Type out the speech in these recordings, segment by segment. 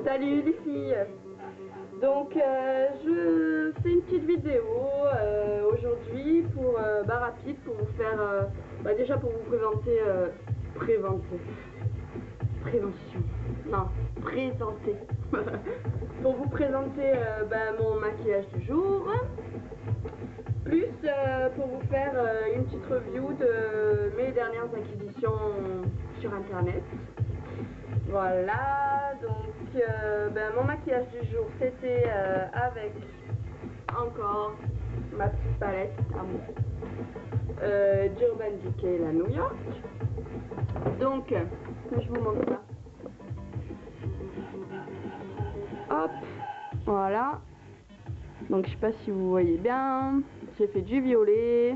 Salut les filles. Donc je fais une petite vidéo aujourd'hui pour rapide pour vous faire déjà pour vous présenter pour vous présenter mon maquillage du jour, plus pour vous faire une petite review de mes dernières acquisitions sur internet. Voilà, donc mon maquillage du jour c'était avec encore ma petite palette à moi d'Urban Decay, la New York. Donc je vous montre ça. Hop, voilà. Donc je sais pas si vous voyez bien, j'ai fait du violet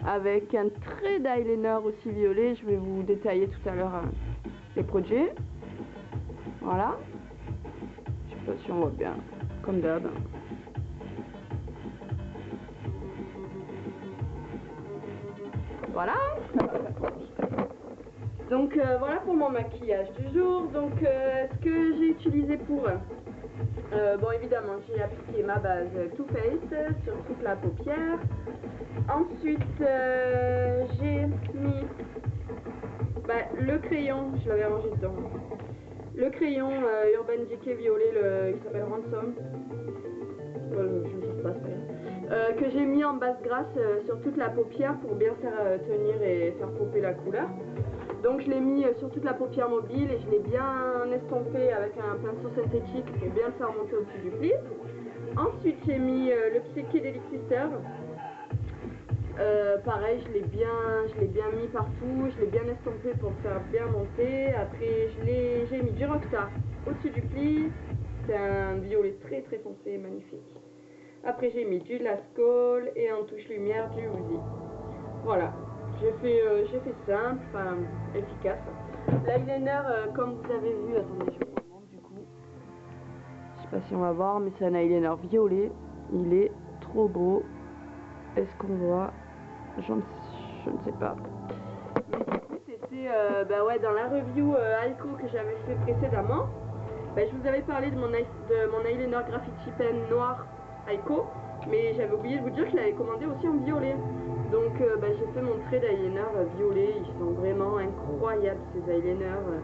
avec un trait d'eyeliner aussi violet. Je vais vous détailler tout à l'heure les produits. Voilà, je sais pas si on voit bien, comme d'hab. Voilà. Donc voilà pour mon maquillage du jour. Donc ce que j'ai utilisé pour bon, évidemment j'ai appliqué ma base Too Faced sur toute la paupière. Ensuite j'ai mis le crayon, je l'avais rangé dedans. Le crayon Urban Decay violet, il s'appelle Ransom. Je ne sais pas, que j'ai mis en base grasse sur toute la paupière pour bien faire tenir et faire popper la couleur. Donc je l'ai mis sur toute la paupière mobile et je l'ai bien estompé avec un pinceau synthétique pour bien le faire monter au-dessus du pli. Ensuite j'ai mis le Psychedelic Sister. Pareil, je l'ai bien mis partout, je l'ai bien estompé pour le faire bien monter. Après j'ai mis du Rockstar au-dessus du pli, c'est un violet très très foncé, magnifique. Après j'ai mis du Lascaux et en touche lumière du Uzi. Voilà, j'ai fait simple, enfin efficace. L'eyeliner comme vous avez vu, attendez je vous montre du coup. Je sais pas si on va voir, mais c'est un eyeliner violet, il est trop beau. Est-ce qu'on voit? Je ne sais pas. Mais du coup c'était dans la review Aiko que j'avais fait précédemment. Je vous avais parlé de mon eyeliner Graffiti Pen noir Aiko, mais j'avais oublié de vous dire que je l'avais commandé aussi en violet. Donc j'ai fait mon trait d'eyeliner violet, ils sont vraiment incroyables ces eyeliners.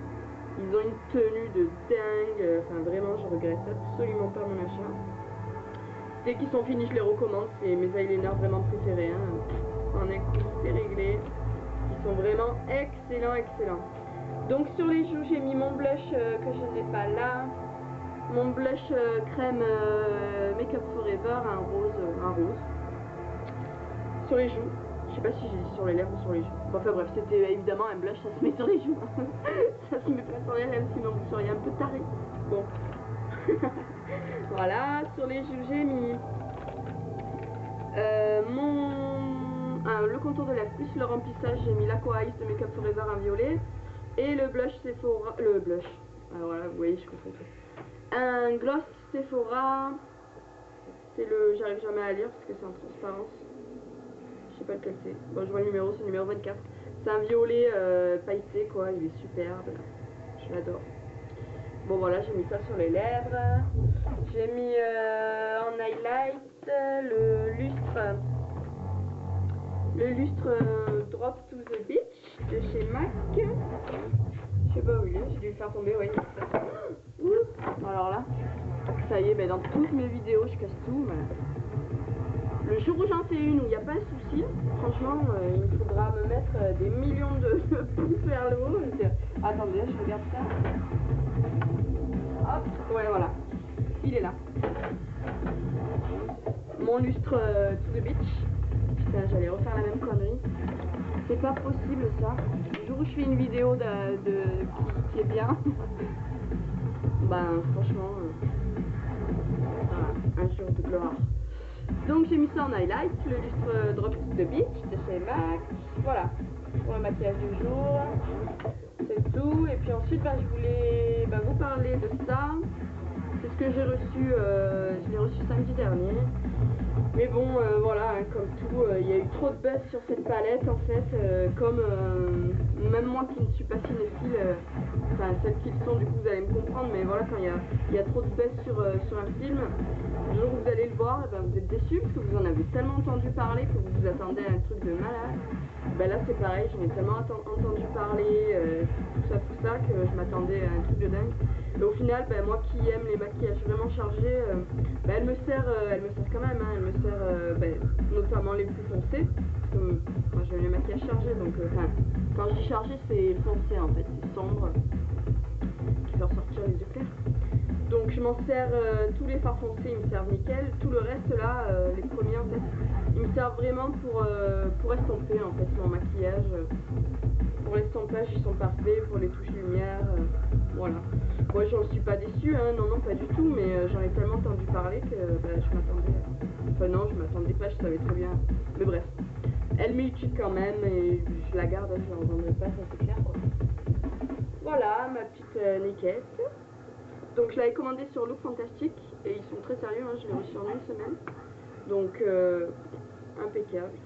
Ils ont une tenue de dingue, enfin vraiment je regrette absolument pas mon achat. Dès qu'ils sont finis je les recommande, c'est mes eyeliners vraiment préférés. En un coup c'est réglé, ils sont vraiment excellents. Donc sur les joues j'ai mis mon blush que je n'ai pas là, mon blush crème Make Up Forever, un rose. Sur les joues, je sais pas si j'ai dit sur les lèvres ou sur les joues. Bon, enfin bref, c'était évidemment un blush, ça se met sur les joues. Ça se met pas sur les lèvres, sinon vous seriez un peu taré. Bon. Voilà, sur les joues j'ai mis le contour de lèvres plus le remplissage, j'ai mis l'Aqua Ice de Make Up Forever en violet. Et le blush Sephora, alors voilà, vous voyez, je confonds tout. Un gloss Sephora, c'est j'arrive jamais à lire parce que c'est en transparence. Je sais pas lequel c'est. Bon, je vois le numéro, c'est le numéro 24. C'est un violet pailleté, quoi. Il est superbe. Je l'adore. Bon, voilà, j'ai mis ça sur les lèvres. J'ai mis en highlight le lustre Drop to the Beach de chez MAC. Je sais pas où il est, j'ai dû le faire tomber. Ouais, alors là, ça y est, dans toutes mes vidéos, je casse tout. Le jour où j'en fais une où il n'y a pas de souci, franchement, il me faudra me mettre des millions de pouces vers le haut. Attendez, je regarde ça. Hop, ouais, voilà. Il est là. Mon lustre to the beach. Putain, j'allais refaire la même connerie. C'est pas possible ça. Le jour où je fais une vidéo qui est bien, franchement, voilà, un jour de gloire. Donc j'ai mis ça en highlight, le lustre Drop to the Beach de chez MAC. Voilà, pour le maquillage du jour. C'est tout. Et puis ensuite je voulais vous parler de ça. C'est ce que j'ai reçu, je l'ai reçu samedi dernier. Mais bon, voilà, hein, comme tout, il y a eu trop de buzz sur cette palette en fait, comme même moi qui ne suis pas cinéphile, enfin celles qui le sont du coup vous allez me comprendre, mais voilà, quand il y a trop de buzz sur un film, le jour où vous allez le voir, eh ben, vous êtes déçus parce que vous en avez tellement entendu parler que vous vous attendez à un truc de malade. Ben là c'est pareil, j'en ai tellement entendu parler, tout ça, que je m'attendais à un truc de dingue. Et au final, ben, moi qui aime les maquillages vraiment chargés, ben, elle me sert quand même, hein, elle me sert ben, notamment les plus foncés. Parce que moi j'aime les maquillages chargés, donc quand je dis chargé c'est foncé en fait, c'est sombre, qui fait ressortir les yeux clairs. Donc je m'en sers, tous les fards foncés ils me servent nickel, tout le reste là, les premiers en fait, ils me servent vraiment pour estomper en fait mon maquillage. Pour l'estompage ils sont parfaits, pour les touches lumière, voilà. Moi j'en suis pas déçue, hein, non pas du tout, mais j'en ai tellement entendu parler que bah, je m'attendais, enfin non je m'attendais pas, je savais très bien, mais bref. Elle m'utile quand même et je la garde, je la revendrai pas, ça c'est clair quoi. Voilà ma petite niquette. Donc je l'avais commandé sur Look Fantastic et ils sont très sérieux, hein, je l'ai reçu en une semaine. Donc impeccable.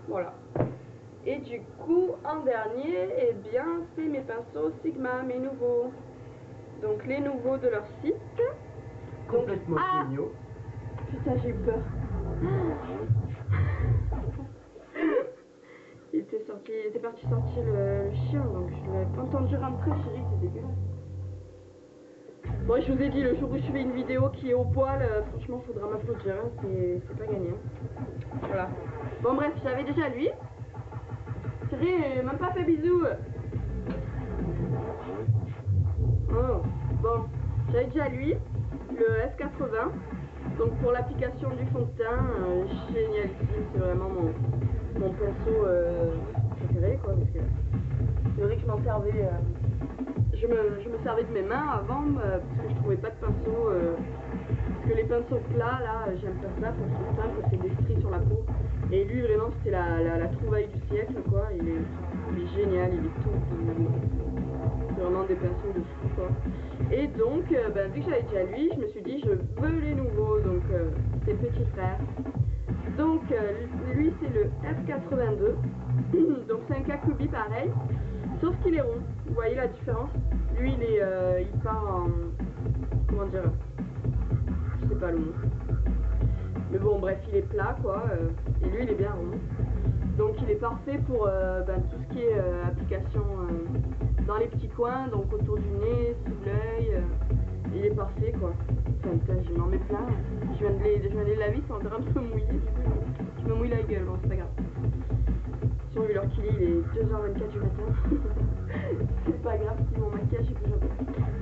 Voilà. Et du coup en dernier, eh bien c'est mes pinceaux Sigma, mes nouveaux. Donc les nouveaux de leur site. Complètement géniaux. Putain j'ai eu peur. Il était parti sortir le chien, donc je l'ai pas entendu rentrer, chérie, c'est dégueulasse. Bon, je vous ai dit, le jour où je fais une vidéo qui est au poil, franchement, faudra m'applaudir, hein, c'est pas gagné. Hein. Voilà. Bon, bref, j'avais déjà lui. Chérie, même pas fait bisous. Oh, bon, j'avais déjà lui, le F80. Donc pour l'application du fond de teint, génialissime, c'est vraiment mon pinceau préféré, quoi, parce que c'est vrai que je m'en servais, je me servais de mes mains avant, parce que je trouvais pas de pinceau, parce que les pinceaux plats, là, j'aime pas ça, pour le teint, ça fait des stries sur la peau, et lui, vraiment, c'était la trouvaille du siècle, quoi, il est génial, il est tout, c'est vraiment des pinceaux de fou, quoi. Et donc, ben, vu que j'avais déjà lui, je me suis dit, je veux les nouveaux, donc ses petits frères. Donc, lui, c'est le F82, donc c'est un Kakubi pareil, sauf qu'il est rond, vous voyez la différence? Lui, il part en, comment dire, je sais pas le mot. Mais bon, bref, il est plat, quoi, et lui, il est bien rond. Donc, il est parfait pour ben, tout ce qui est application dans les petits coins, donc autour du nez, sous l'œil, il est parfait, quoi. Enfin, je m'en mets plein. Je viens de les laver, ils sont en train de se mouiller, du coup, je me mouille la gueule, bon, c'est pas grave. Si on vu leur qu'il est 2h24 du matin. C'est pas grave si mon maquillage est plus un peu.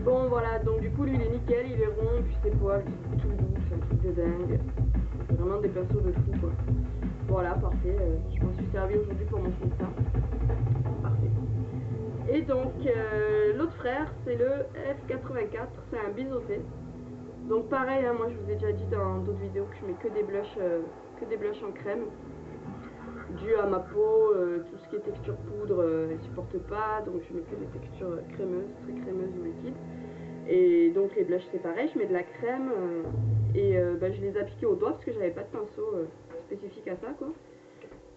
Bon, voilà, donc du coup, lui, il est nickel, il est rond, et puis ses poils, c'est tout doux, c'est un truc de dingue. C'est vraiment des pinceaux de fou, quoi. Voilà, parfait. Je m'en suis servi aujourd'hui pour mon fond de teint. Parfait. Et donc, l'autre frère, c'est le F84, c'est un biseauté. Donc pareil, hein, moi je vous ai déjà dit dans d'autres vidéos que je mets que des blushs en crème. Dû à ma peau, tout ce qui est texture poudre, elle supporte pas, donc je mets que des textures crémeuses, très crémeuses ou liquides. Et donc les blushs c'est pareil, je mets de la crème bah, je les ai appliqués au doigt parce que j'avais pas de pinceau spécifique à ça, quoi.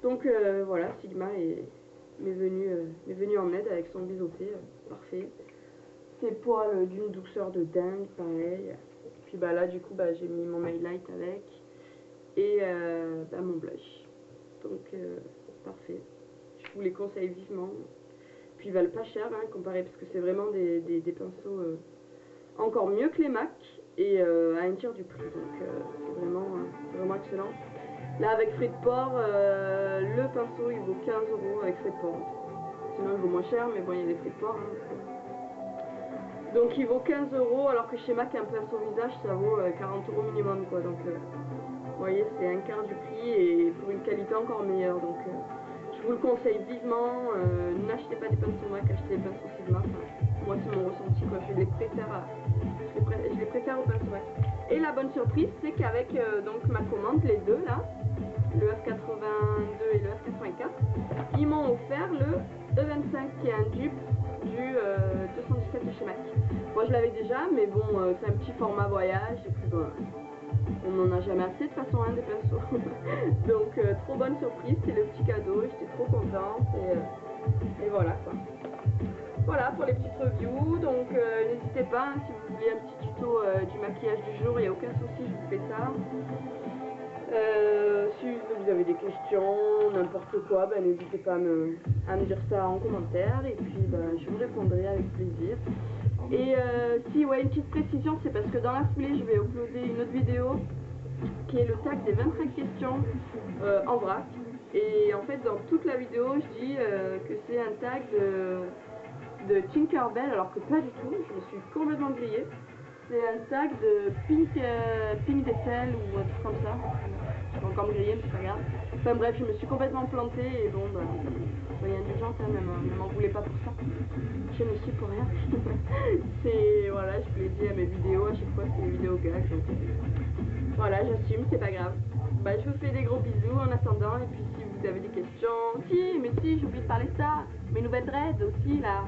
Donc voilà, Sigma m'est venu en aide avec son biseauté, parfait. Ses poils d'une douceur de dingue, pareil. Puis bah là du coup bah, j'ai mis mon highlight avec et bah, mon blush. Donc parfait. Je vous les conseille vivement. Puis ils valent pas cher, hein, comparé, parce que c'est vraiment des pinceaux encore mieux que les MAC et à un tiers du prix. Donc c'est vraiment excellent. Là avec frais de port, le pinceau il vaut 15 € avec frais de port. Sinon il vaut moins cher, mais bon il y a des frais de port. Hein. Donc il vaut 15 € alors que chez MAC un pinceau visage ça vaut 40 € minimum, quoi. Donc vous voyez, c'est un quart du prix et pour une qualité encore meilleure. Donc je vous le conseille vivement. N'achetez pas des pinceaux MAC, achetez des pinceaux Sigma. Enfin, moi c'est mon ressenti, quoi. Je les préfère aux pinceaux MAC. Et la bonne surprise, c'est qu'avec donc ma commande, les deux là, le F82 et le F84, ils m'ont offert le E25 qui est un dupe du 217 de chez MAC. Moi je l'avais déjà, mais bon, c'est un petit format voyage et puis bon, On n'en a jamais assez de toute façon, hein, des pinceaux. Donc trop bonne surprise, c'est le petit cadeau, j'étais trop contente et voilà quoi. Voilà pour les petites reviews, donc n'hésitez pas, hein, si vous voulez un petit tuto du maquillage du jour, il n'y a aucun souci, je vous fais ça. Si vous avez des questions, n'importe quoi, ben, n'hésitez pas à me dire ça en commentaire et puis ben, je vous répondrai avec plaisir. Et si, ouais, une petite précision, c'est parce que dans la foulée, je vais uploader une autre vidéo qui est le tag des 25 questions en vrac. Et en fait, dans toute la vidéo, je dis que c'est un tag de Tinkerbell, alors que pas du tout, je me suis complètement grillée. C'est un tag de Pink Dessel ou un truc comme ça. Je vais encore me griller, mais c'est pas grave. Enfin bref, je me suis complètement plantée et bon, bah, soyez indulgente, hein, ne m'en voulez pas pour ça. Je ne suis pour rien. C'est, voilà, je vous l'ai dit à mes vidéos, à chaque fois c'est des vidéos gags, donc voilà, j'assume, c'est pas grave. Bah, je vous fais des gros bisous en attendant, et puis si vous avez des questions... Si, j'ai oublié de parler de ça, mes nouvelles dreads aussi, là.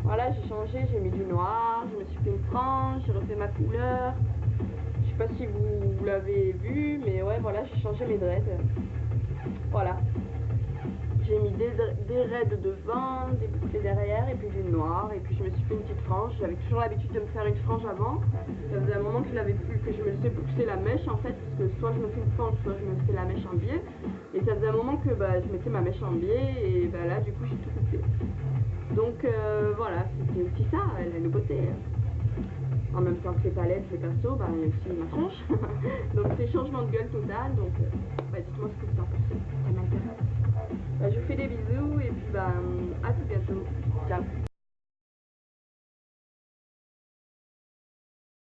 Voilà, j'ai changé, j'ai mis du noir, je me suis fait une frange, j'ai refait ma couleur. Je sais pas si vous l'avez vu, mais ouais, voilà, j'ai changé mes dreads. Voilà. J'ai mis des raids devant, des boucles derrière, et puis du noir, et puis je me suis fait une petite frange. J'avais toujours l'habitude de me faire une frange avant. Ça faisait un moment que je l'avais plus, que je me laissais pousser la mèche en fait, parce que soit je me fais une frange, soit je me fais la mèche en biais. Et ça faisait un moment que bah, je mettais ma mèche en biais, et bah, là du coup j'ai tout coupé. Donc voilà, c'était aussi ça, la nouveauté. En même temps que les palettes, les pinceaux, bah, il y a aussi ma tronche. Donc c'est changement de gueule total, donc bah, dites-moi ce que vous en pensez, ça m'intéresse. Bah, je vous fais des bisous et puis bah, à tout bientôt. Ciao.